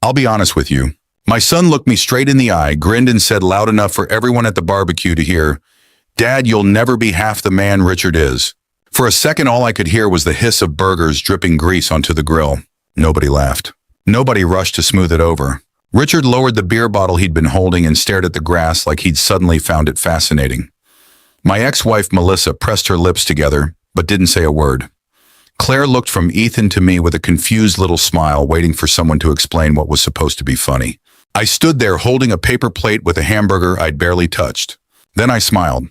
I'll be honest with you. My son looked me straight in the eye, grinned and said loud enough for everyone at the barbecue to hear, "Dad, you'll never be half the man Richard is." For a second, all I could hear was the hiss of burgers dripping grease onto the grill. Nobody laughed. Nobody rushed to smooth it over. Richard lowered the beer bottle he'd been holding and stared at the grass like he'd suddenly found it fascinating. My ex-wife Melissa pressed her lips together, but didn't say a word. Claire looked from Ethan to me with a confused little smile, waiting for someone to explain what was supposed to be funny. I stood there holding a paper plate with a hamburger I'd barely touched. Then I smiled.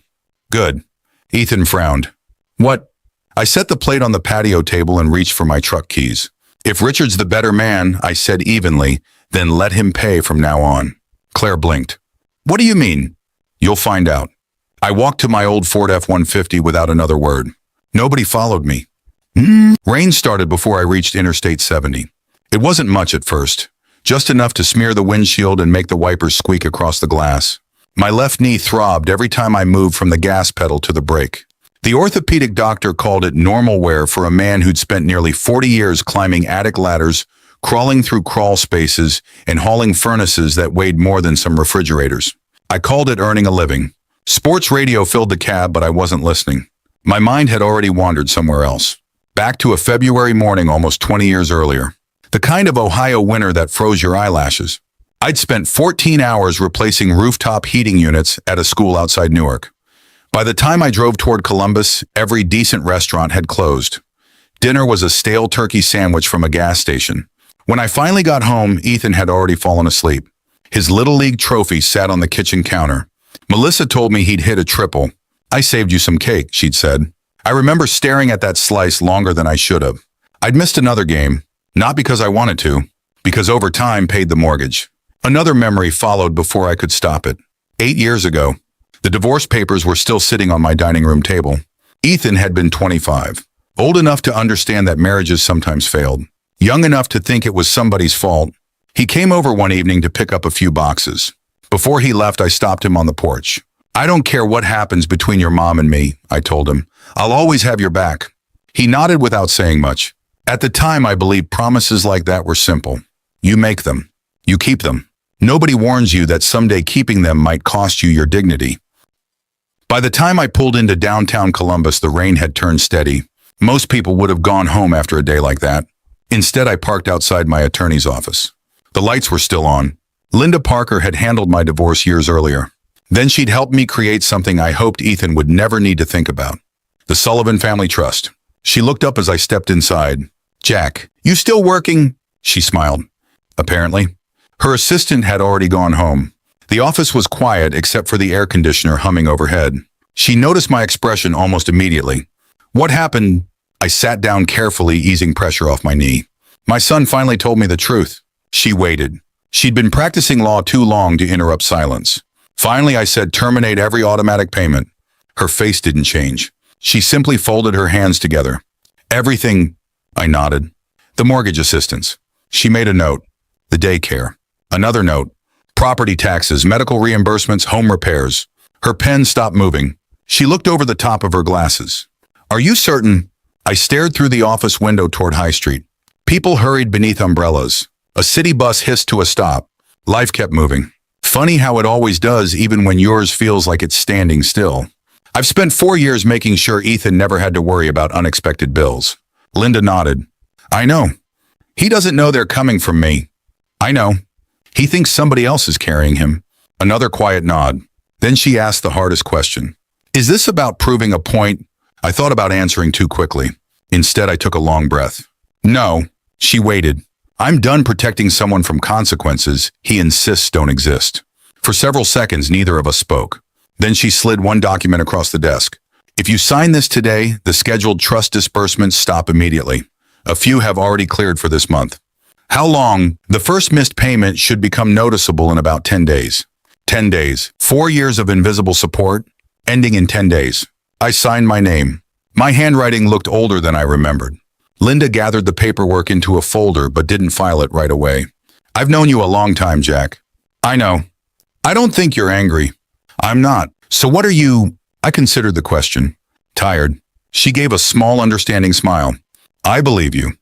"Good." Ethan frowned. "What?" I set the plate on the patio table and reached for my truck keys. "If Richard's the better man," I said evenly, "then let him pay from now on." Claire blinked. "What do you mean?" "You'll find out." I walked to my old Ford F-150 without another word. Nobody followed me. Rain started before I reached Interstate 70. It wasn't much at first, just enough to smear the windshield and make the wipers squeak across the glass. My left knee throbbed every time I moved from the gas pedal to the brake. The orthopedic doctor called it normal wear for a man who'd spent nearly 40 years climbing attic ladders, crawling through crawl spaces, and hauling furnaces that weighed more than some refrigerators. I called it earning a living. Sports radio filled the cab, but I wasn't listening. My mind had already wandered somewhere else. Back to a February morning almost 20 years earlier. The kind of Ohio winter that froze your eyelashes. I'd spent 14 hours replacing rooftop heating units at a school outside Newark. By the time I drove toward Columbus, every decent restaurant had closed. Dinner was a stale turkey sandwich from a gas station. When I finally got home, Ethan had already fallen asleep. His Little League trophy sat on the kitchen counter. Melissa told me he'd hit a triple. "I saved you some cake," she'd said. I remember staring at that slice longer than I should have. I'd missed another game, not because I wanted to, because overtime paid the mortgage. Another memory followed before I could stop it. 8 years ago, the divorce papers were still sitting on my dining room table. Ethan had been 25, old enough to understand that marriages sometimes failed, young enough to think it was somebody's fault. He came over one evening to pick up a few boxes. Before he left, I stopped him on the porch. "I don't care what happens between your mom and me," I told him. "I'll always have your back." He nodded without saying much. At the time, I believed promises like that were simple. You make them. You keep them. Nobody warns you that someday keeping them might cost you your dignity. By the time I pulled into downtown Columbus, the rain had turned steady. Most people would have gone home after a day like that. Instead, I parked outside my attorney's office. The lights were still on. Linda Parker had handled my divorce years earlier. Then she'd helped me create something I hoped Ethan would never need to think about. The Sullivan Family Trust. She looked up as I stepped inside. "Jack, you still working?" She smiled. Apparently. Her assistant had already gone home. The office was quiet except for the air conditioner humming overhead. She noticed my expression almost immediately. "What happened?" I sat down carefully, easing pressure off my knee. "My son finally told me the truth." She waited. She'd been practicing law too long to interrupt silence. Finally, I said, "Terminate every automatic payment." Her face didn't change. She simply folded her hands together. "Everything," I nodded. "The mortgage assistance." She made a note. "The daycare." Another note. "Property taxes, medical reimbursements, home repairs." Her pen stopped moving. She looked over the top of her glasses. "Are you certain?" I stared through the office window toward High Street. People hurried beneath umbrellas. A city bus hissed to a stop. Life kept moving. Funny how it always does, even when yours feels like it's standing still. I've spent 4 years making sure Ethan never had to worry about unexpected bills. Linda nodded. "I know. He doesn't know they're coming from me." "I know. He thinks somebody else is carrying him." Another quiet nod. Then she asked the hardest question. "Is this about proving a point?" I thought about answering too quickly. Instead, I took a long breath. "No." She waited. "I'm done protecting someone from consequences he insists don't exist." For several seconds, neither of us spoke. Then she slid one document across the desk. "If you sign this today, the scheduled trust disbursements stop immediately. A few have already cleared for this month." "How long?" "The first missed payment should become noticeable in about 10 days. 10 days. 4 years of invisible support, ending in 10 days. I signed my name. My handwriting looked older than I remembered. Linda gathered the paperwork into a folder but didn't file it right away. "I've known you a long time, Jack." "I know." "I don't think you're angry." "I'm not." "So what are you—" I considered the question. "Tired." She gave a small, understanding smile. "I believe you."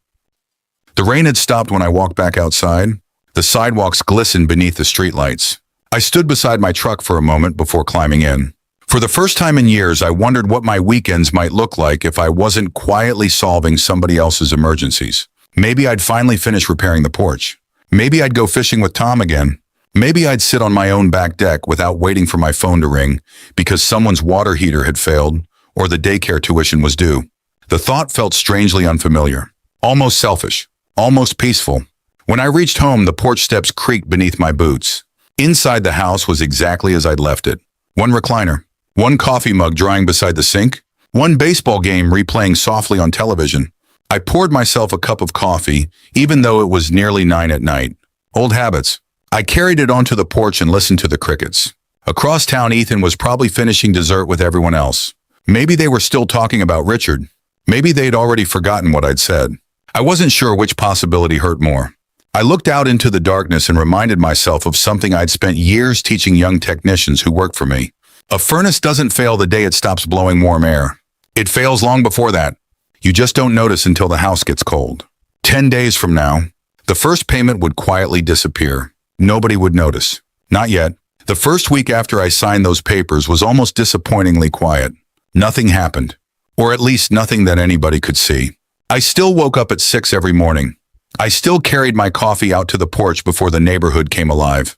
The rain had stopped when I walked back outside. The sidewalks glistened beneath the streetlights. I stood beside my truck for a moment before climbing in. For the first time in years, I wondered what my weekends might look like if I wasn't quietly solving somebody else's emergencies. Maybe I'd finally finish repairing the porch. Maybe I'd go fishing with Tom again. Maybe I'd sit on my own back deck without waiting for my phone to ring because someone's water heater had failed or the daycare tuition was due. The thought felt strangely unfamiliar, almost selfish, almost peaceful. When I reached home, the porch steps creaked beneath my boots. Inside the house was exactly as I'd left it. One recliner, one coffee mug drying beside the sink, one baseball game replaying softly on television. I poured myself a cup of coffee, even though it was nearly 9 at night. Old habits. I carried it onto the porch and listened to the crickets. Across town, Ethan was probably finishing dessert with everyone else. Maybe they were still talking about Richard. Maybe they'd already forgotten what I'd said. I wasn't sure which possibility hurt more. I looked out into the darkness and reminded myself of something I'd spent years teaching young technicians who worked for me. A furnace doesn't fail the day it stops blowing warm air. It fails long before that. You just don't notice until the house gets cold. 10 days from now, the first payment would quietly disappear. Nobody would notice. Not yet. The first week after I signed those papers was almost disappointingly quiet. Nothing happened. Or at least nothing that anybody could see. I still woke up at 6 every morning. I still carried my coffee out to the porch before the neighborhood came alive.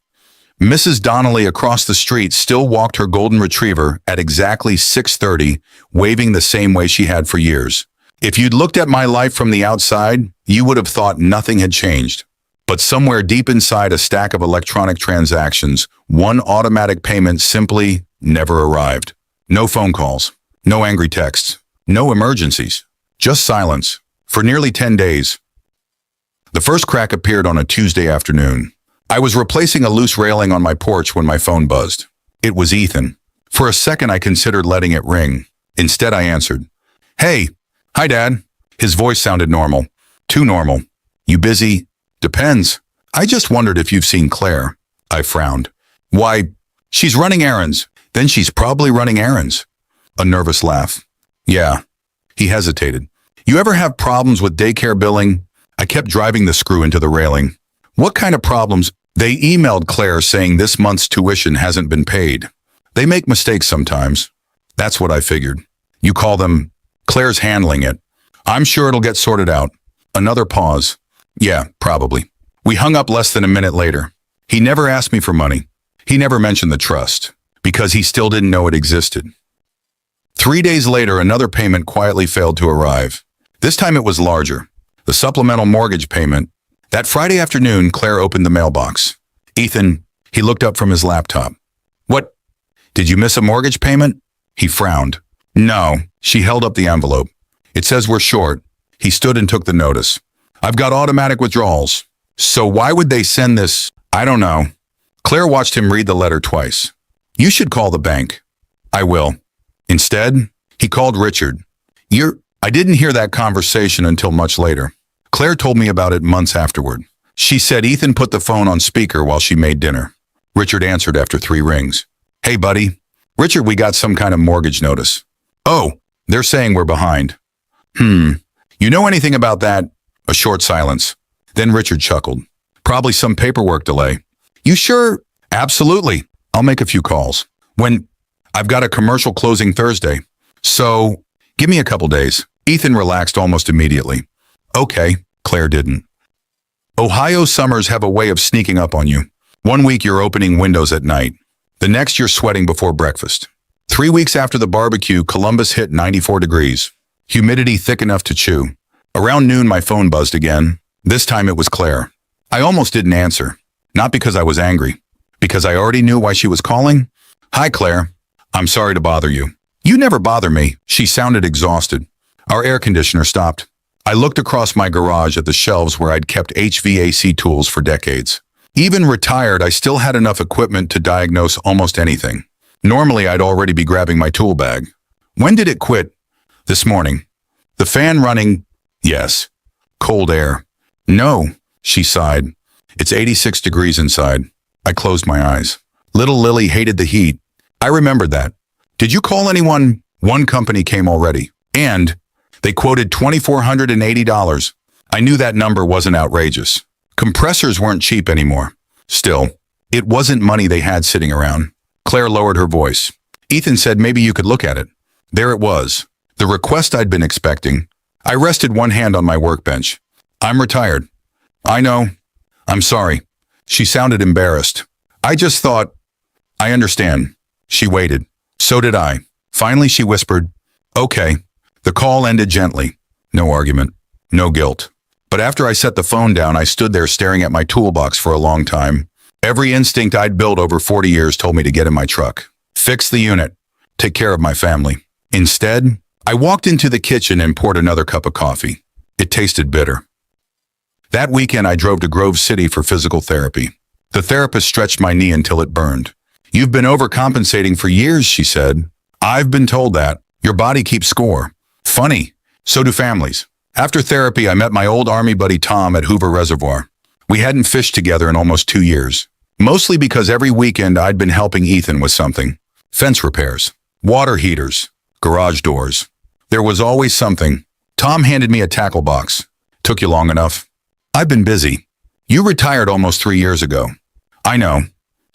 Mrs. Donnelly across the street still walked her golden retriever at exactly 6:30, waving the same way she had for years. If you'd looked at my life from the outside, you would have thought nothing had changed. But somewhere deep inside a stack of electronic transactions, one automatic payment simply never arrived. No phone calls, no angry texts, no emergencies, just silence. For nearly 10 days. The first crack appeared on a Tuesday afternoon. I was replacing a loose railing on my porch when my phone buzzed. It was Ethan. For a second, I considered letting it ring. Instead, I answered. Hey, hi, Dad. His voice sounded normal. Too normal. You busy? Depends. I just wondered if you've seen Claire. I frowned. Why, she's running errands. Then she's probably running errands. A nervous laugh. Yeah. He hesitated. You ever have problems with daycare billing? I kept driving the screw into the railing. What kind of problems? They emailed Claire saying this month's tuition hasn't been paid. They make mistakes sometimes. That's what I figured. You call them, Claire's handling it. I'm sure it'll get sorted out. Another pause. Yeah, probably. We hung up less than a minute later. He never asked me for money. He never mentioned the trust, because he still didn't know it existed. 3 days later, another payment quietly failed to arrive. This time it was larger. The supplemental mortgage payment. That Friday afternoon, Claire opened the mailbox. Ethan, he looked up from his laptop. What? Did you miss a mortgage payment? He frowned. No, she held up the envelope. It says we're short. He stood and took the notice. I've got automatic withdrawals. So why would they send this? I don't know. Claire watched him read the letter twice. You should call the bank. I will. Instead, he called Richard. I didn't hear that conversation until much later. Claire told me about it months afterward. She said Ethan put the phone on speaker while she made dinner. Richard answered after 3 rings. Hey, buddy. Richard, we got some kind of mortgage notice. Oh, they're saying we're behind. You know anything about that? A short silence. Then Richard chuckled. Probably some paperwork delay. You sure? Absolutely. I'll make a few calls. I've got a commercial closing Thursday. So, give me a couple days. Ethan relaxed almost immediately. Okay, Claire didn't. Ohio summers have a way of sneaking up on you. 1 week you're opening windows at night. The next you're sweating before breakfast. 3 weeks after the barbecue, Columbus hit 94 degrees. Humidity thick enough to chew. Around noon, my phone buzzed again. This time it was Claire. I almost didn't answer. Not because I was angry. Because I already knew why she was calling. Hi, Claire. I'm sorry to bother you. You never bother me. She sounded exhausted. Our air conditioner stopped. I looked across my garage at the shelves where I'd kept HVAC tools for decades. Even retired, I still had enough equipment to diagnose almost anything. Normally, I'd already be grabbing my tool bag. When did it quit? This morning. The fan running? Yes. Cold air. No, she sighed. It's 86 degrees inside. I closed my eyes. Little Lily hated the heat. I remembered that. Did you call anyone? One company came already. And they quoted $2,480. I knew that number wasn't outrageous. Compressors weren't cheap anymore. Still, it wasn't money they had sitting around. Claire lowered her voice. Ethan said maybe you could look at it. There it was, the request I'd been expecting. I rested one hand on my workbench. I'm retired. I know. I'm sorry. She sounded embarrassed. I just thought, I understand. She waited. So did I. Finally, she whispered, okay. The call ended gently. No argument. No guilt. But after I set the phone down, I stood there staring at my toolbox for a long time. Every instinct I'd built over 40 years told me to get in my truck, fix the unit, take care of my family. Instead, I walked into the kitchen and poured another cup of coffee. It tasted bitter. That weekend, I drove to Grove City for physical therapy. The therapist stretched my knee until it burned. You've been overcompensating for years, she said. I've been told that. Your body keeps score. Funny. So do families. After therapy, I met my old Army buddy Tom at Hoover Reservoir. We hadn't fished together in almost 2 years. Mostly because every weekend I'd been helping Ethan with something. Fence repairs, water heaters, garage doors. There was always something. Tom handed me a tackle box. Took you long enough. I've been busy. You retired almost 3 years ago. I know.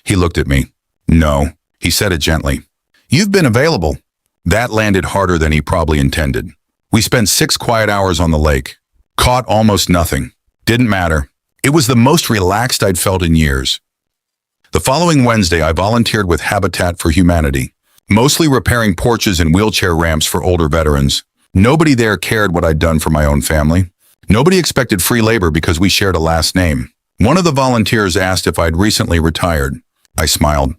He looked at me. No, he said it gently. You've been available. That landed harder than he probably intended. We spent 6 quiet hours on the lake. Caught almost nothing. Didn't matter. It was the most relaxed I'd felt in years. The following Wednesday, I volunteered with Habitat for Humanity, mostly repairing porches and wheelchair ramps for older veterans. Nobody there cared what I'd done for my own family. Nobody expected free labor because we shared a last name. One of the volunteers asked if I'd recently retired. I smiled.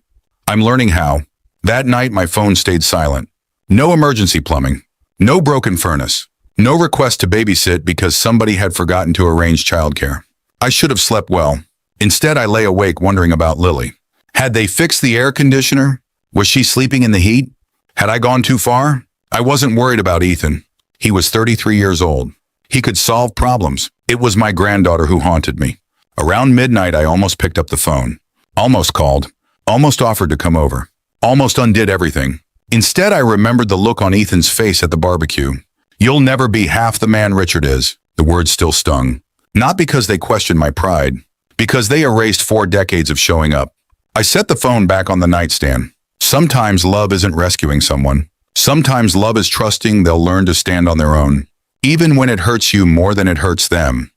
I'm learning how. That night, my phone stayed silent. No emergency plumbing. No broken furnace. No request to babysit because somebody had forgotten to arrange childcare. I should have slept well. Instead, I lay awake wondering about Lily. Had they fixed the air conditioner? Was she sleeping in the heat? Had I gone too far? I wasn't worried about Ethan. He was 33 years old. He could solve problems. It was my granddaughter who haunted me. Around midnight, I almost picked up the phone. Almost called. Almost offered to come over. Almost undid everything. Instead, I remembered the look on Ethan's face at the barbecue. You'll never be half the man Richard is. The words still stung. Not because they questioned my pride. Because they erased 4 decades of showing up. I set the phone back on the nightstand. Sometimes love isn't rescuing someone. Sometimes love is trusting they'll learn to stand on their own, even when it hurts you more than it hurts them.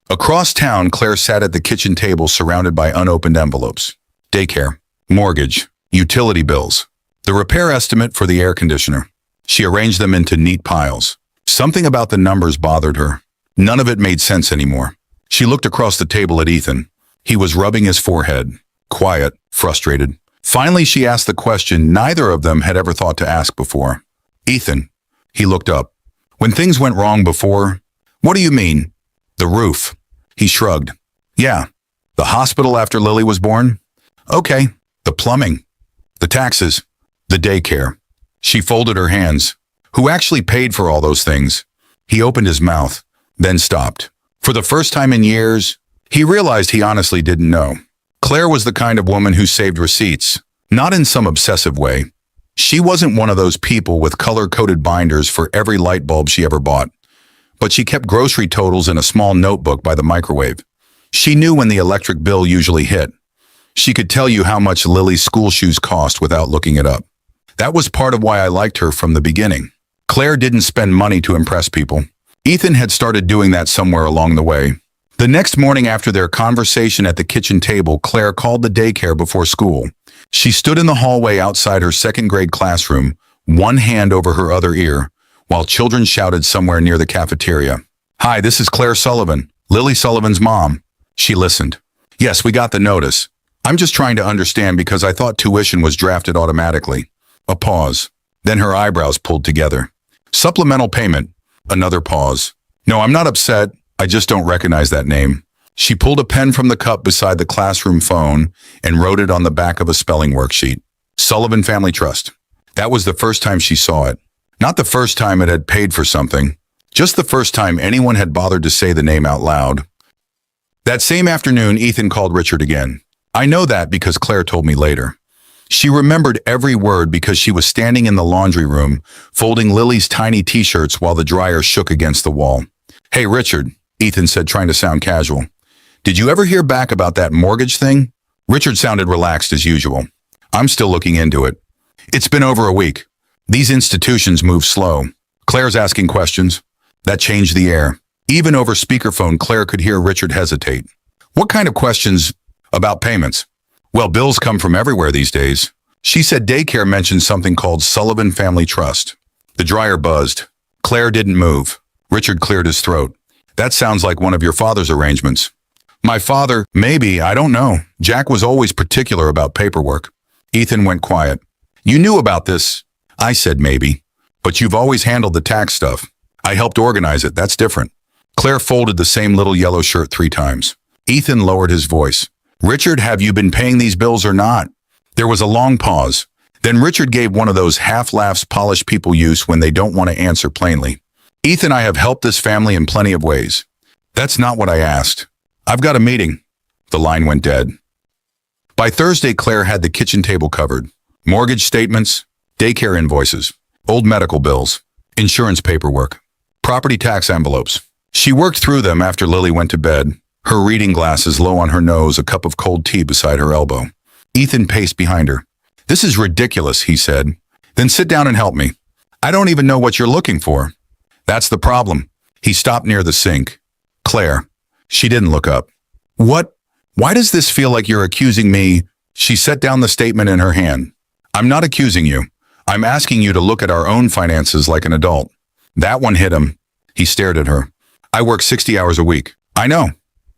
Across town, Claire sat at the kitchen table surrounded by unopened envelopes. Daycare, mortgage, utility bills, the repair estimate for the air conditioner. She arranged them into neat piles. Something about the numbers bothered her. None of it made sense anymore. She looked across the table at Ethan. He was rubbing his forehead, quiet, frustrated. Finally, she asked the question neither of them had ever thought to ask before. Ethan. He looked up. When things went wrong before, what do you mean? The roof. He shrugged. Yeah. The hospital after Lily was born? Okay. The plumbing. The taxes. The daycare. She folded her hands. Who actually paid for all those things? He opened his mouth, then stopped. For the first time in years, he realized he honestly didn't know. Claire was the kind of woman who saved receipts, not in some obsessive way. She wasn't one of those people with color-coded binders for every light bulb she ever bought, but she kept grocery totals in a small notebook by the microwave. She knew when the electric bill usually hit. She could tell you how much Lily's school shoes cost without looking it up. That was part of why I liked her from the beginning. Claire didn't spend money to impress people. Ethan had started doing that somewhere along the way. The next morning after their conversation at the kitchen table, Claire called the daycare before school. She stood in the hallway outside her second-grade classroom, one hand over her other ear, while children shouted somewhere near the cafeteria. Hi, this is Claire Sullivan, Lily Sullivan's mom. She listened. Yes, we got the notice. I'm just trying to understand because I thought tuition was drafted automatically. A pause. Then her eyebrows pulled together. Supplemental payment. Another pause. No, I'm not upset. I just don't recognize that name. She pulled a pen from the cup beside the classroom phone and wrote it on the back of a spelling worksheet. Sullivan Family Trust. That was the first time she saw it. Not the first time it had paid for something. Just the first time anyone had bothered to say the name out loud. That same afternoon, Ethan called Richard again. I know that because Claire told me later. She remembered every word because she was standing in the laundry room, folding Lily's tiny t-shirts while the dryer shook against the wall. Hey, Richard, Ethan said, trying to sound casual. Did you ever hear back about that mortgage thing? Richard sounded relaxed as usual. I'm still looking into it. It's been over a week. These institutions move slow. Claire's asking questions. That changed the air. Even over speakerphone, Claire could hear Richard hesitate. What kind of questions about payments? Well, bills come from everywhere these days. She said daycare mentioned something called Sullivan Family Trust. The dryer buzzed. Claire didn't move. Richard cleared his throat. That sounds like one of your father's arrangements. My father, maybe, I don't know. Jack was always particular about paperwork. Ethan went quiet. You knew about this. I said maybe. But you've always handled the tax stuff. I helped organize it, that's different. Claire folded the same little yellow shirt 3 times. Ethan lowered his voice. Richard, have you been paying these bills or not? There was a long pause. Then Richard gave one of those half-laughs polished people use when they don't want to answer plainly. Ethan, I have helped this family in plenty of ways. That's not what I asked. I've got a meeting. The line went dead. By Thursday, Claire had the kitchen table covered. Mortgage statements, daycare invoices, old medical bills, insurance paperwork, property tax envelopes. She worked through them after Lily went to bed, her reading glasses low on her nose, a cup of cold tea beside her elbow. Ethan paced behind her. This is ridiculous, he said. Then sit down and help me. I don't even know what you're looking for. That's the problem. He stopped near the sink. Claire. She didn't look up. What? Why does this feel like you're accusing me? She set down the statement in her hand. I'm not accusing you. I'm asking you to look at our own finances like an adult. That one hit him. He stared at her. I work 60 hours a week. I know.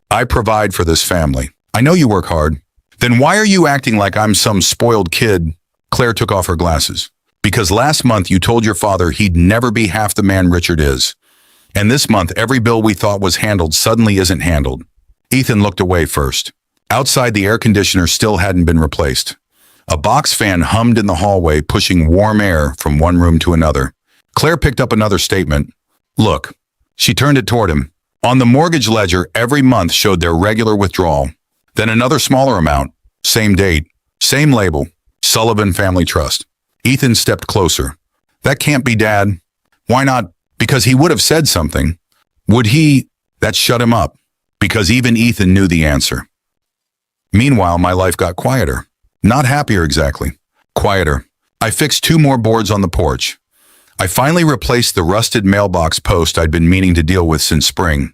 I provide for this family. I know you work hard. Then why are you acting like I'm some spoiled kid? Claire took off her glasses. Because last month you told your father he'd never be half the man Richard is. And this month every bill we thought was handled suddenly isn't handled. Ethan looked away first. Outside, the air conditioner still hadn't been replaced. A box fan hummed in the hallway, pushing warm air from one room to another. Claire picked up another statement. Look. She turned it toward him. On the mortgage ledger, every month showed their regular withdrawal. Then another smaller amount. Same date. Same label. Sullivan Family Trust. Ethan stepped closer. That can't be, Dad. Why not? Because he would have said something. Would he? That shut him up. Because even Ethan knew the answer. Meanwhile, my life got quieter. Not happier exactly. Quieter. I fixed 2 more boards on the porch. I finally replaced the rusted mailbox post I'd been meaning to deal with since spring.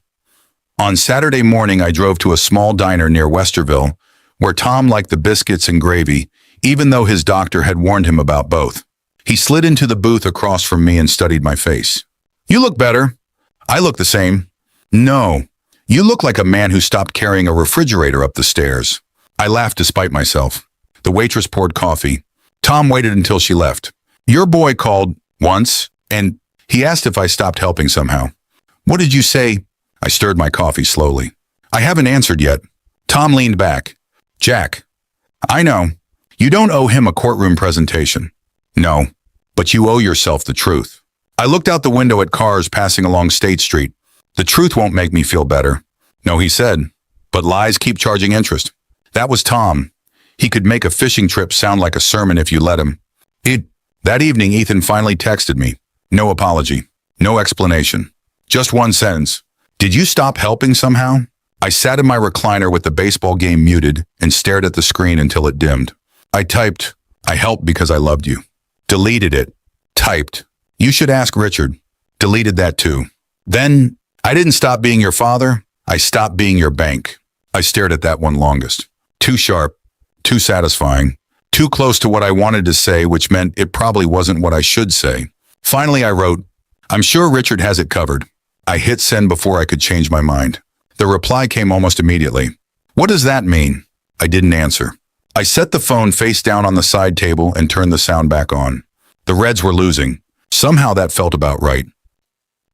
On Saturday morning, I drove to a small diner near Westerville, where Tom liked the biscuits and gravy, even though his doctor had warned him about both. He slid into the booth across from me and studied my face. You look better. I look the same. No, you look like a man who stopped carrying a refrigerator up the stairs. I laughed despite myself. The waitress poured coffee. Tom waited until she left. Your boy called once, and he asked if I stopped helping somehow. What did you say? I stirred my coffee slowly. I haven't answered yet. Tom leaned back. Jack. I know. You don't owe him a courtroom presentation. No, but you owe yourself the truth. I looked out the window at cars passing along State Street. The truth won't make me feel better. No, he said, but lies keep charging interest. That was Tom. He could make a fishing trip sound like a sermon if you let him. That evening, Ethan finally texted me. No apology. No explanation. Just one sentence. Did you stop helping somehow? I sat in my recliner with the baseball game muted and stared at the screen until it dimmed. I typed, I helped because I loved you. Deleted it. Typed, you should ask Richard. Deleted that too. Then, I didn't stop being your father. I stopped being your bank. I stared at that one longest. Too sharp. Too satisfying. Too close to what I wanted to say, which meant it probably wasn't what I should say. Finally, I wrote, I'm sure Richard has it covered. I hit send before I could change my mind. The reply came almost immediately. What does that mean? I didn't answer. I set the phone face down on the side table and turned the sound back on. The Reds were losing. Somehow that felt about right.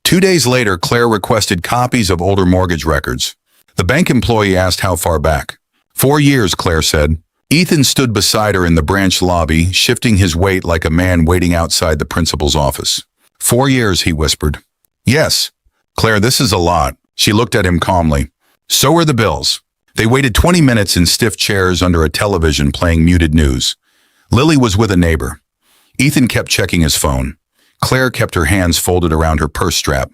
2 days later, Claire requested copies of older mortgage records. The bank employee asked how far back. 4 years, Claire said. Ethan stood beside her in the branch lobby, shifting his weight like a man waiting outside the principal's office. 4 years, he whispered. Yes. Claire, this is a lot. She looked at him calmly. So are the bills. They waited 20 minutes in stiff chairs under a television playing muted news. Lily was with a neighbor. Ethan kept checking his phone. Claire kept her hands folded around her purse strap.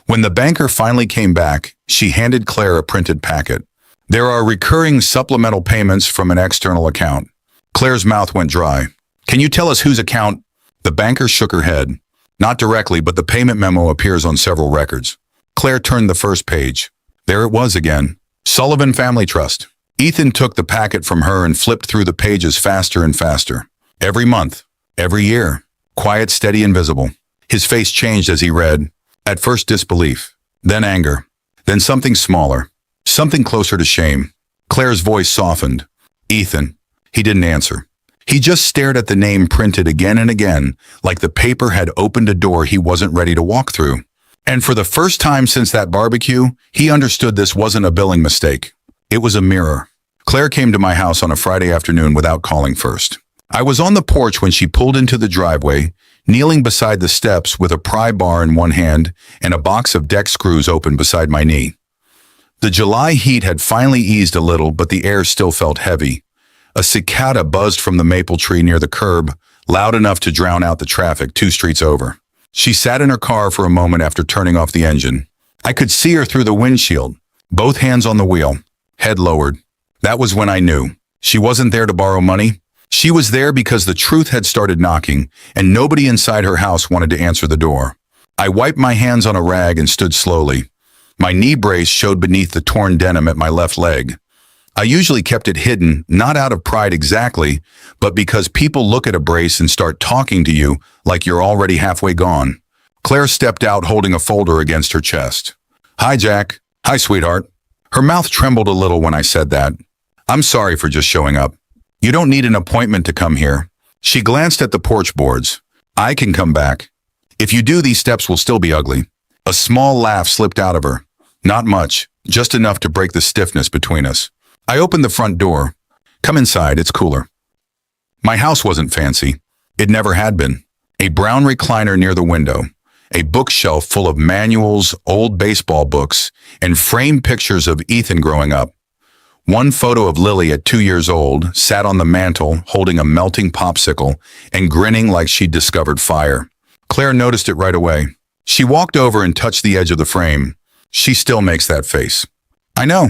When the banker finally came back, she handed Claire a printed packet. There are recurring supplemental payments from an external account. Claire's mouth went dry. Can you tell us whose account? The banker shook her head. Not directly, but the payment memo appears on several records. Claire turned the first page. There it was again. Sullivan Family Trust. Ethan took the packet from her and flipped through the pages faster and faster. Every month. Every year. Quiet, steady, and visible. His face changed as he read. At first disbelief. Then anger. Then something smaller. Something closer to shame. Claire's voice softened. Ethan. He didn't answer. He just stared at the name printed again and again, like the paper had opened a door he wasn't ready to walk through. And for the first time since that barbecue, he understood this wasn't a billing mistake. It was a mirror. Claire came to my house on a Friday afternoon without calling first. I was on the porch when she pulled into the driveway, kneeling beside the steps with a pry bar in one hand and a box of deck screws open beside my knee. The July heat had finally eased a little, but the air still felt heavy. A cicada buzzed from the maple tree near the curb, loud enough to drown out the traffic 2 streets over. She sat in her car for a moment after turning off the engine. I could see her through the windshield, both hands on the wheel, head lowered. That was when I knew. She wasn't there to borrow money. She was there because the truth had started knocking, and nobody inside her house wanted to answer the door. I wiped my hands on a rag and stood slowly. My knee brace showed beneath the torn denim at my left leg. I usually kept it hidden, not out of pride exactly, but because people look at a brace and start talking to you like you're already halfway gone. Claire stepped out holding a folder against her chest. Hi, Jack. Hi, sweetheart. Her mouth trembled a little when I said that. I'm sorry for just showing up. You don't need an appointment to come here. She glanced at the porch boards. I can come back. If you do, these steps will still be ugly. A small laugh slipped out of her. Not much, just enough to break the stiffness between us. I opened the front door. Come inside, it's cooler. My house wasn't fancy. It never had been. A brown recliner near the window. A bookshelf full of manuals, old baseball books, and framed pictures of Ethan growing up. One photo of Lily at 2 years old sat on the mantel holding a melting popsicle and grinning like she'd discovered fire. Claire noticed it right away. She walked over and touched the edge of the frame. She still makes that face. I know.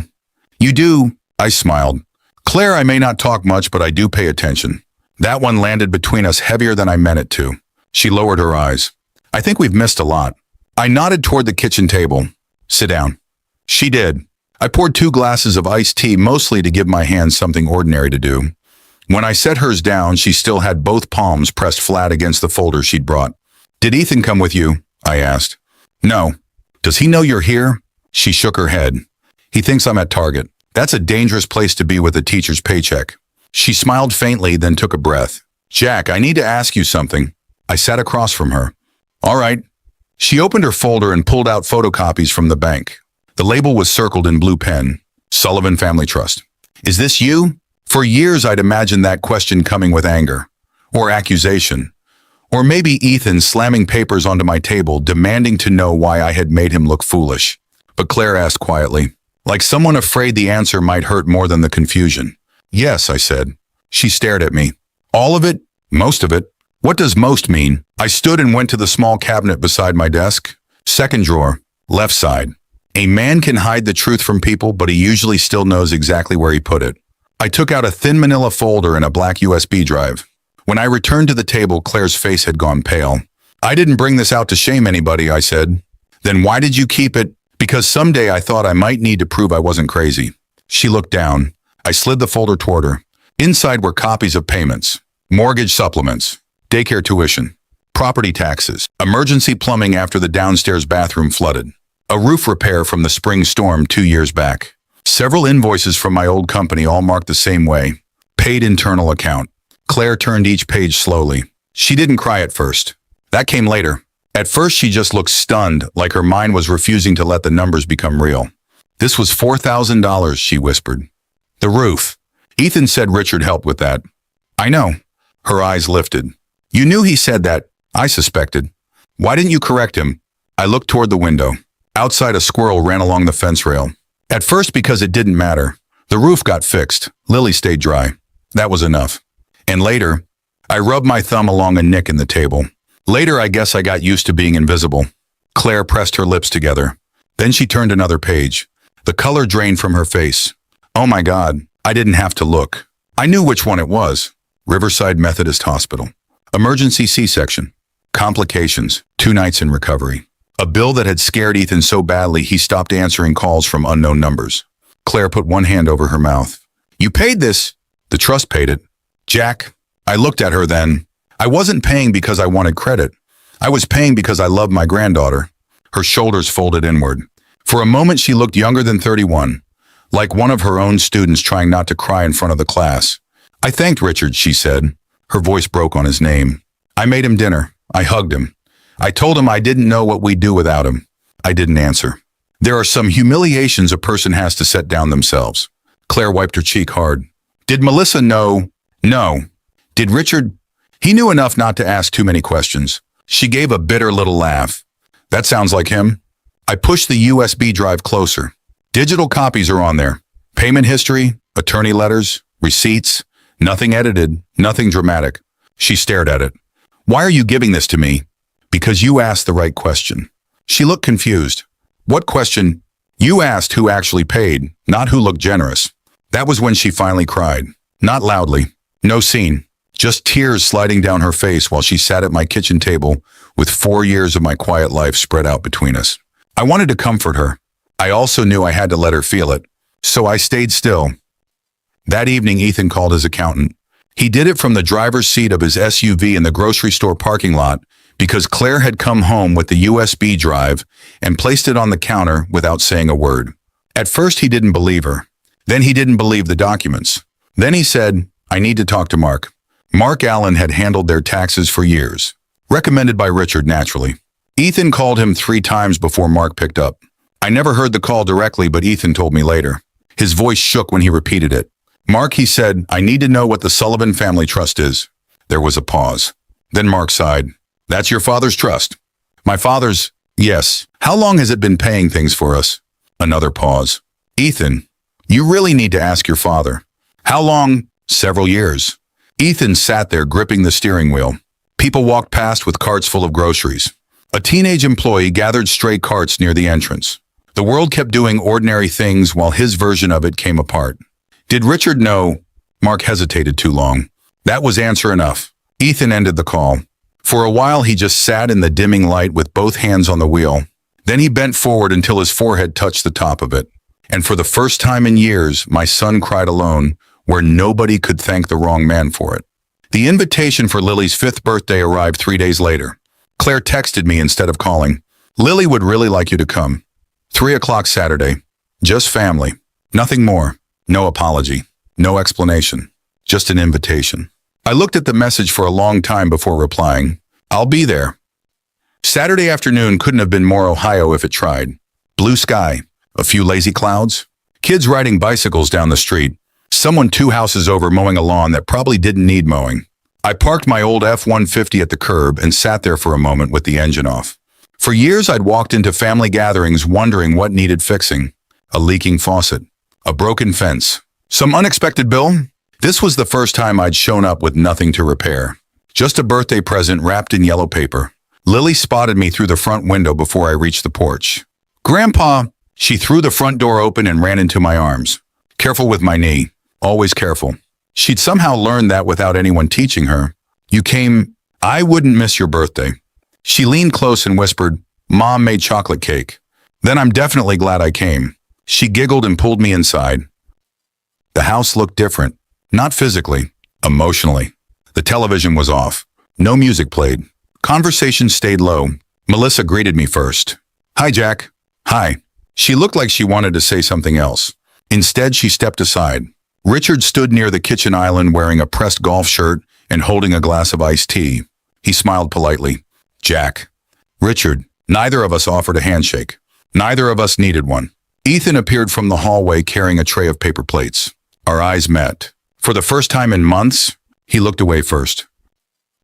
You do. I smiled. Claire, I may not talk much, but I do pay attention. That one landed between us heavier than I meant it to. She lowered her eyes. I think we've missed a lot. I nodded toward the kitchen table. Sit down. She did. I poured 2 glasses of iced tea, mostly to give my hands something ordinary to do. When I set hers down, she still had both palms pressed flat against the folder she'd brought. Did Ethan come with you? I asked. No. Does he know you're here? She shook her head. He thinks I'm at Target. That's a dangerous place to be with a teacher's paycheck. She smiled faintly, then took a breath. Jack, I need to ask you something. I sat across from her. All right. She opened her folder and pulled out photocopies from the bank. The label was circled in blue pen. Sullivan Family Trust. Is this you? For years, I'd imagined that question coming with anger. Or accusation. Or maybe Ethan slamming papers onto my table, demanding to know why I had made him look foolish. But Claire asked quietly, like someone afraid the answer might hurt more than the confusion. Yes, I said. She stared at me. All of it? Most of it? What does most mean? I stood and went to the small cabinet beside my desk. Second drawer, left side. A man can hide the truth from people, but he usually still knows exactly where he put it. I took out a thin manila folder and a black USB drive. When I returned to the table, Claire's face had gone pale. I didn't bring this out to shame anybody, I said. Then why did you keep it? Because someday I thought I might need to prove I wasn't crazy. She looked down. I slid the folder toward her. Inside were copies of payments, mortgage supplements, daycare tuition, property taxes, emergency plumbing after the downstairs bathroom flooded, a roof repair from the spring storm 2 years back, several invoices from my old company all marked the same way, paid internal account. Claire turned each page slowly. She didn't cry at first. That came later. At first, she just looked stunned, like her mind was refusing to let the numbers become real. This was $4,000, she whispered. The roof. Ethan said Richard helped with that. I know. Her eyes lifted. You knew he said that. I suspected. Why didn't you correct him? I looked toward the window. Outside, a squirrel ran along the fence rail. At first, because it didn't matter. The roof got fixed. Lily stayed dry. That was enough. And later, I rubbed my thumb along a nick in the table. Later, I guess I got used to being invisible. Claire pressed her lips together. Then she turned another page. The color drained from her face. Oh my God, I didn't have to look. I knew which one it was. Riverside Methodist Hospital. Emergency C-section. Complications. 2 nights in recovery. A bill that had scared Ethan so badly he stopped answering calls from unknown numbers. Claire put one hand over her mouth. You paid this. The trust paid it. Jack. I looked at her then. I wasn't paying because I wanted credit. I was paying because I loved my granddaughter. Her shoulders folded inward. For a moment she looked younger than 31, like one of her own students trying not to cry in front of the class. I thanked Richard, she said. Her voice broke on his name. I made him dinner. I hugged him. I told him I didn't know what we'd do without him. I didn't answer. There are some humiliations a person has to set down themselves. Claire wiped her cheek hard. Did Melissa know? No. Did Richard? He knew enough not to ask too many questions. She gave a bitter little laugh. That sounds like him. I pushed the USB drive closer. Digital copies are on there. Payment history, attorney letters, receipts, nothing edited, nothing dramatic. She stared at it. Why are you giving this to me? Because you asked the right question. She looked confused. What question? You asked who actually paid, not who looked generous. That was when she finally cried. Not loudly. No scene. Just tears sliding down her face while she sat at my kitchen table with 4 years of my quiet life spread out between us. I wanted to comfort her. I also knew I had to let her feel it. So I stayed still. That evening, Ethan called his accountant. He did it from the driver's seat of his SUV in the grocery store parking lot because Claire had come home with the USB drive and placed it on the counter without saying a word. At first, he didn't believe her. Then he didn't believe the documents. Then he said, I need to talk to Mark. Mark Allen had handled their taxes for years. Recommended by Richard, naturally. Ethan called him 3 times before Mark picked up. I never heard the call directly, but Ethan told me later. His voice shook when he repeated it. Mark, he said, I need to know what the Sullivan Family Trust is. There was a pause. Then Mark sighed. That's your father's trust. My father's, yes. How long has it been paying things for us? Another pause. Ethan, you really need to ask your father. How long? Several years. Ethan sat there gripping the steering wheel. People walked past with carts full of groceries. A teenage employee gathered stray carts near the entrance. The world kept doing ordinary things while his version of it came apart. Did Richard know? Mark hesitated too long. That was answer enough. Ethan ended the call. For a while he just sat in the dimming light with both hands on the wheel. Then he bent forward until his forehead touched the top of it. And for the first time in years, my son cried alone, where nobody could thank the wrong man for it. The invitation for Lily's 5th birthday arrived 3 days later. Claire texted me instead of calling. Lily would really like you to come. 3 o'clock Saturday. Just family. Nothing more. No apology. No explanation. Just an invitation. I looked at the message for a long time before replying. I'll be there. Saturday afternoon couldn't have been more Ohio if it tried. Blue sky. A few lazy clouds. Kids riding bicycles down the street. Someone 2 houses over mowing a lawn that probably didn't need mowing. I parked my old F-150 at the curb and sat there for a moment with the engine off. For years I'd walked into family gatherings wondering what needed fixing. A leaking faucet. A broken fence. Some unexpected bill? This was the first time I'd shown up with nothing to repair. Just a birthday present wrapped in yellow paper. Lily spotted me through the front window before I reached the porch. Grandpa! She threw the front door open and ran into my arms. Careful with my knee. Always careful. She'd somehow learned that without anyone teaching her. You came, I wouldn't miss your birthday. She leaned close and whispered, Mom made chocolate cake. Then I'm definitely glad I came. She giggled and pulled me inside. The house looked different. Not physically, emotionally. The television was off. No music played. Conversation stayed low. Melissa greeted me first. Hi, Jack. Hi. She looked like she wanted to say something else. Instead, she stepped aside. Richard stood near the kitchen island wearing a pressed golf shirt and holding a glass of iced tea. He smiled politely. Jack. Richard. Neither of us offered a handshake. Neither of us needed one. Ethan appeared from the hallway carrying a tray of paper plates. Our eyes met. For the first time in months, he looked away first.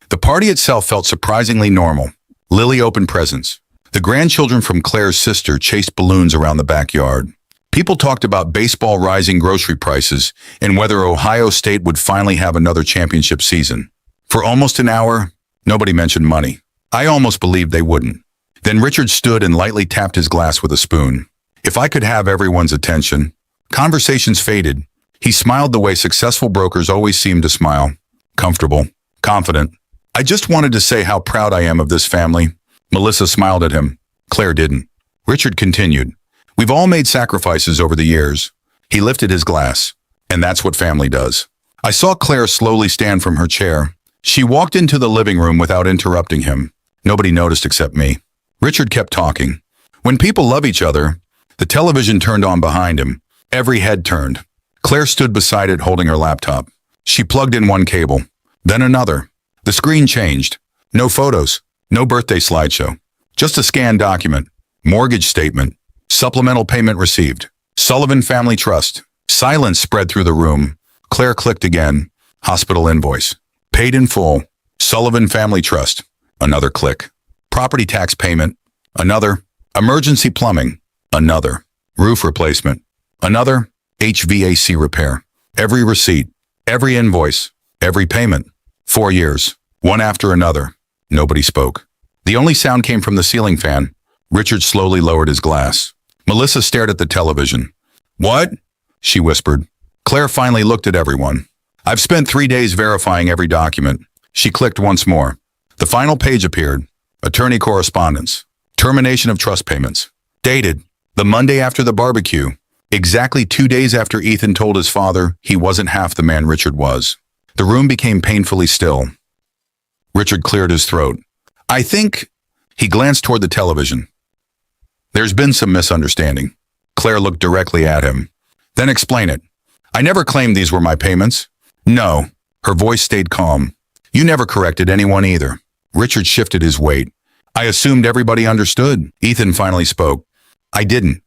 The party itself felt surprisingly normal. Lily opened presents. The grandchildren from Claire's sister chased balloons around the backyard. People talked about baseball rising grocery prices and whether Ohio State would finally have another championship season. For almost an hour, nobody mentioned money. I almost believed they wouldn't. Then Richard stood and lightly tapped his glass with a spoon. If I could have everyone's attention, Conversations faded. He smiled the way successful brokers always seem to smile. Comfortable. Confident. I just wanted to say how proud I am of this family. Melissa smiled at him. Claire didn't. Richard continued. We've all made sacrifices over the years. He lifted his glass. And that's what family does. I saw Claire slowly stand from her chair. She walked into the living room without interrupting him. Nobody noticed except me. Richard kept talking. When people love each other, the television turned on behind him. Every head turned. Claire stood beside it holding her laptop. She plugged in one cable, then another. The screen changed. No photos, no birthday slideshow. Just a scanned document. Mortgage statement. Supplemental payment received. Sullivan Family Trust. Silence spread through the room. Claire clicked again. Hospital invoice. Paid in full. Sullivan Family Trust. Another click. Property tax payment. Another. Emergency plumbing. Another. Roof replacement. Another. HVAC repair. Every receipt. Every invoice. Every payment. 4 years. One after another. Nobody spoke. The only sound came from the ceiling fan. Richard slowly lowered his glass. Melissa stared at the television. What? She whispered. Claire finally looked at everyone. I've spent 3 days verifying every document. She clicked once more. The final page appeared. Attorney correspondence. Termination of trust payments. Dated. The Monday after the barbecue. Exactly 2 days after Ethan told his father he wasn't half the man Richard was. The room became painfully still. Richard cleared his throat. I think... He glanced toward the television. There's been some misunderstanding. Claire looked directly at him. Then explain it. I never claimed these were my payments. No. Her voice stayed calm. You never corrected anyone either. Richard shifted his weight. I assumed everybody understood. Ethan finally spoke. I didn't.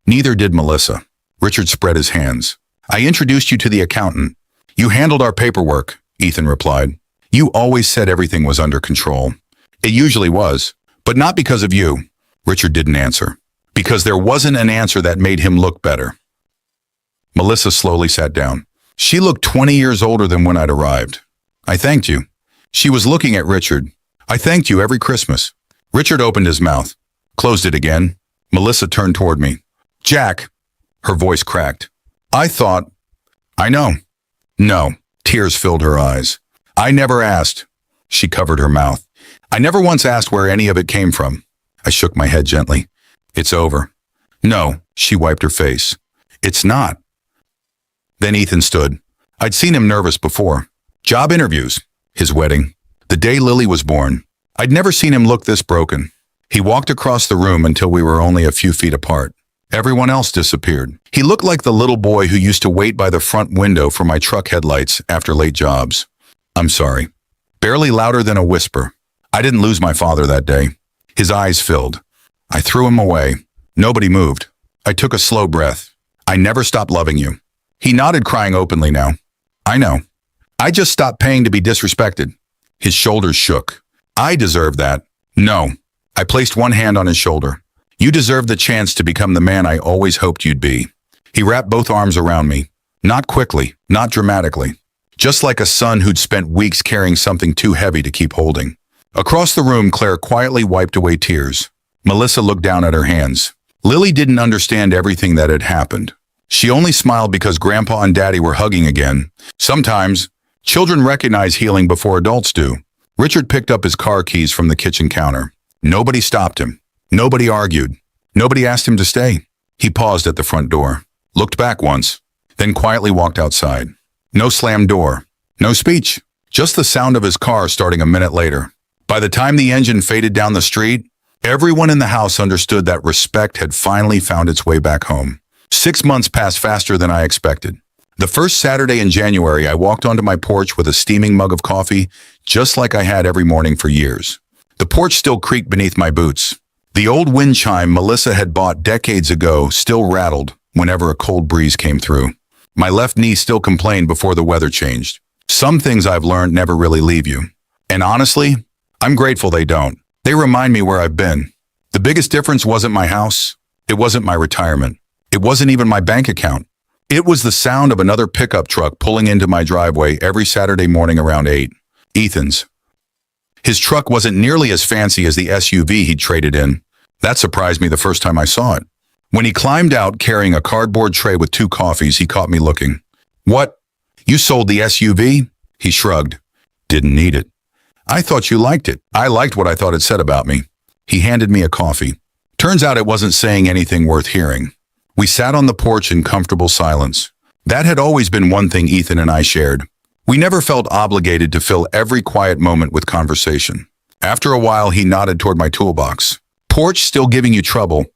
Neither did Melissa. Richard spread his hands. I introduced you to the accountant. You handled our paperwork, Ethan replied. You always said everything was under control. It usually was, but not because of you. Richard didn't answer. Because there wasn't an answer that made him look better. Melissa slowly sat down. She looked 20 years older than when I'd arrived. I thanked you. She was looking at Richard. I thanked you every Christmas. Richard opened his mouth, closed it again. Melissa turned toward me. Jack. Her voice cracked. I thought. I know. No. Tears filled her eyes. I never asked. She covered her mouth. I never once asked where any of it came from. I shook my head gently. It's over. No. She wiped her face. It's not. Then Ethan stood. I'd seen him nervous before. Job interviews. His wedding. The day Lily was born. I'd never seen him look this broken. He walked across the room until we were only a few feet apart. Everyone else disappeared. He looked like the little boy who used to wait by the front window for my truck headlights after late jobs. I'm sorry. Barely louder than a whisper. I didn't lose my father that day. His eyes filled. I threw him away. Nobody moved. I took a slow breath. I never stopped loving you. He nodded, crying openly now. I know. I just stopped paying to be disrespected. His shoulders shook. I deserve that. No. I placed one hand on his shoulder. You deserve the chance to become the man I always hoped you'd be. He wrapped both arms around me. Not quickly, not dramatically. Just like a son who'd spent weeks carrying something too heavy to keep holding. Across the room, Claire quietly wiped away tears. Melissa looked down at her hands. Lily didn't understand everything that had happened. She only smiled because Grandpa and Daddy were hugging again. Sometimes, children recognize healing before adults do. Richard picked up his car keys from the kitchen counter. Nobody stopped him. Nobody argued. Nobody asked him to stay. He paused at the front door, looked back once, then quietly walked outside. No slammed door. No speech. Just the sound of his car starting a minute later. By the time the engine faded down the street, everyone in the house understood that respect had finally found its way back home. 6 months passed faster than I expected. The first Saturday in January, I walked onto my porch with a steaming mug of coffee, just like I had every morning for years. The porch still creaked beneath my boots. The old wind chime Melissa had bought decades ago still rattled whenever a cold breeze came through. My left knee still complained before the weather changed. Some things I've learned never really leave you. And honestly, I'm grateful they don't. They remind me where I've been. The biggest difference wasn't my house. It wasn't my retirement. It wasn't even my bank account. It was the sound of another pickup truck pulling into my driveway every Saturday morning around 8. Ethan's. His truck wasn't nearly as fancy as the SUV he'd traded in. That surprised me the first time I saw it. When he climbed out carrying a cardboard tray with 2 coffees, he caught me looking. "What? You sold the SUV?" He shrugged. "Didn't need it." "I thought you liked it." "I liked what I thought it said about me." He handed me a coffee. Turns out it wasn't saying anything worth hearing. We sat on the porch in comfortable silence. That had always been one thing Ethan and I shared. We never felt obligated to fill every quiet moment with conversation. After a while, he nodded toward my toolbox. "Porch still giving you trouble?"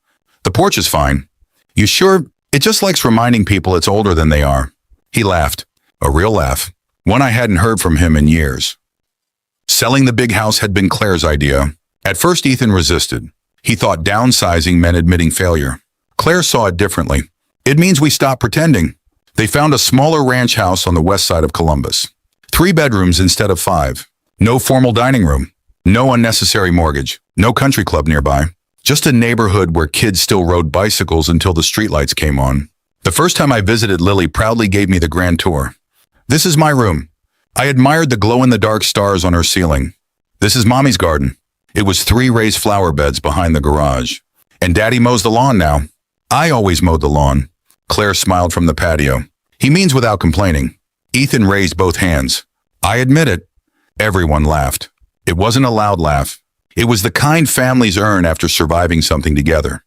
"The porch is fine." "You sure? It just likes reminding people it's older than they are." He laughed. A real laugh. One I hadn't heard from him in years. Selling the big house had been Claire's idea. At first, Ethan resisted. He thought downsizing meant admitting failure. Claire saw it differently. "It means we stop pretending." They found a smaller ranch house on the west side of Columbus. 3 bedrooms instead of 5. No formal dining room. No unnecessary mortgage. No country club nearby. Just a neighborhood where kids still rode bicycles until the streetlights came on. The first time I visited, Lily proudly gave me the grand tour. "This is my room." I admired the glow-in-the-dark stars on her ceiling. "This is Mommy's garden." It was 3 raised flower beds behind the garage. "And Daddy mows the lawn now." "I always mowed the lawn." Claire smiled from the patio. "He means without complaining." Ethan raised both hands. "I admit it." Everyone laughed. It wasn't a loud laugh. It was the kind families earn after surviving something together.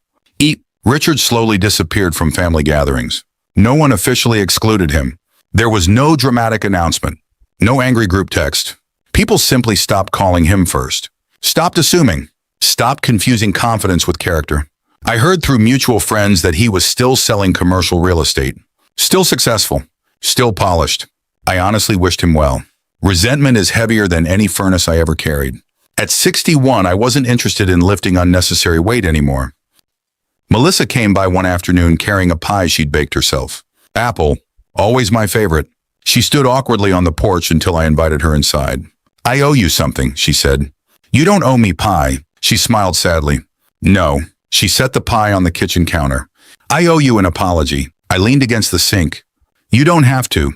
Richard slowly disappeared from family gatherings. No one officially excluded him. There was no dramatic announcement. No angry group text. People simply stopped calling him first. Stopped assuming. Stopped confusing confidence with character. I heard through mutual friends that he was still selling commercial real estate. Still successful. Still polished. I honestly wished him well. Resentment is heavier than any furnace I ever carried. At 61, I wasn't interested in lifting unnecessary weight anymore. Melissa came by one afternoon carrying a pie she'd baked herself. Apple, always my favorite. She stood awkwardly on the porch until I invited her inside. "I owe you something," she said. "You don't owe me pie." She smiled sadly. "No." She set the pie on the kitchen counter. "I owe you an apology." I leaned against the sink. "You don't have to."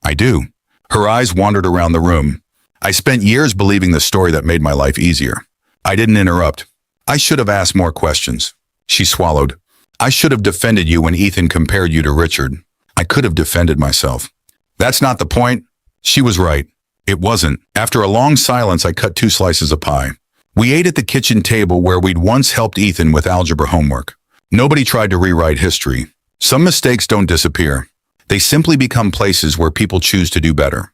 "I do." Her eyes wandered around the room. I spent years believing the story that made my life easier. I didn't interrupt. "I should have asked more questions." She swallowed. "I should have defended you when Ethan compared you to Richard. I could have defended myself." "That's not the point." She was right. It wasn't. After a long silence, I cut 2 slices of pie. We ate at the kitchen table where we'd once helped Ethan with algebra homework. Nobody tried to rewrite history. Some mistakes don't disappear. They simply become places where people choose to do better.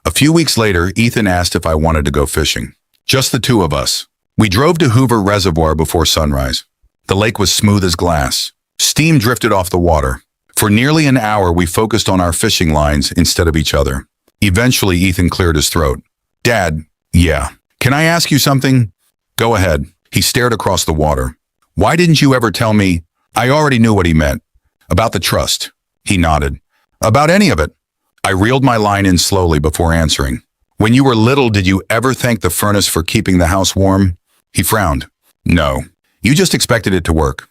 A few weeks later, Ethan asked if I wanted to go fishing. Just the 2 of us. We drove to Hoover Reservoir before sunrise. The lake was smooth as glass. Steam drifted off the water. For nearly an hour, we focused on our fishing lines instead of each other. Eventually, Ethan cleared his throat. "Dad, yeah. Can I ask you something?" "Go ahead." He stared across the water. "Why didn't you ever tell me?" I already knew what he meant. "About the trust." He nodded. "About any of it." I reeled my line in slowly before answering. "When you were little, did you ever thank the furnace for keeping the house warm?" He frowned. "No. You just expected it to work."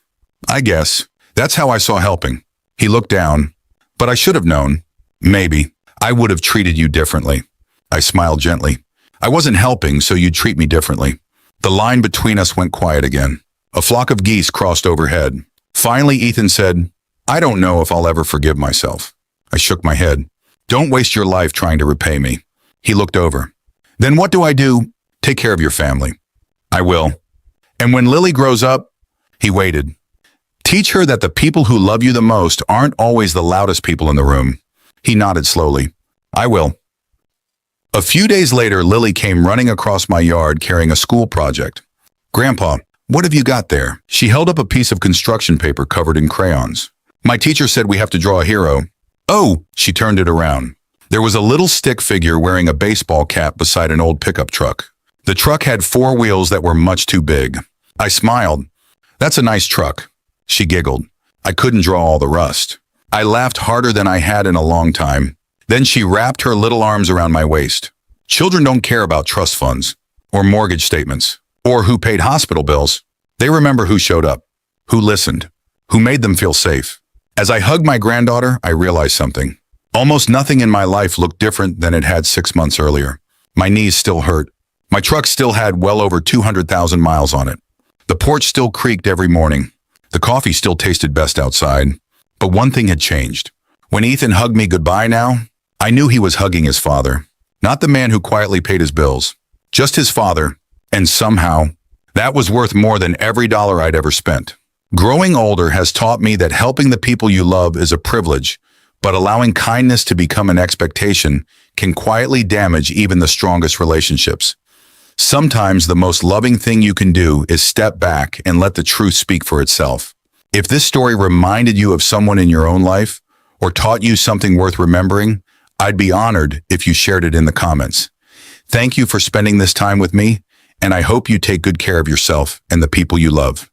"I guess. That's how I saw helping." He looked down. "But I should have known." "Maybe. I would have treated you differently." I smiled gently. "I wasn't helping, so you'd treat me differently." The line between us went quiet again. A flock of geese crossed overhead. Finally, Ethan said, "I don't know if I'll ever forgive myself." I shook my head. "Don't waste your life trying to repay me." He looked over. "Then what do I do?" "Take care of your family." "I will." "And when Lily grows up?" He waited. "Teach her that the people who love you the most aren't always the loudest people in the room." He nodded slowly. "I will." A few days later, Lily came running across my yard carrying a school project. "Grandpa, what have you got there?" She held up a piece of construction paper covered in crayons. "My teacher said we have to draw a hero." "Oh!" She turned it around. There was a little stick figure wearing a baseball cap beside an old pickup truck. The truck had 4 wheels that were much too big. I smiled. "That's a nice truck." She giggled. I couldn't draw all the rust. I laughed harder than I had in a long time. Then she wrapped her little arms around my waist. "Children don't care about trust funds, or mortgage statements, or who paid hospital bills. They remember who showed up, who listened, who made them feel safe." As I hugged my granddaughter, I realized something. Almost nothing in my life looked different than it had 6 months earlier. My knees still hurt. My truck still had well over 200,000 miles on it. The porch still creaked every morning. The coffee still tasted best outside, but one thing had changed. When Ethan hugged me goodbye now, I knew he was hugging his father. Not the man who quietly paid his bills, just his father, and somehow, that was worth more than every dollar I'd ever spent. Growing older has taught me that helping the people you love is a privilege, but allowing kindness to become an expectation can quietly damage even the strongest relationships. Sometimes the most loving thing you can do is step back and let the truth speak for itself. If this story reminded you of someone in your own life or taught you something worth remembering, I'd be honored if you shared it in the comments. Thank you for spending this time with me, and I hope you take good care of yourself and the people you love.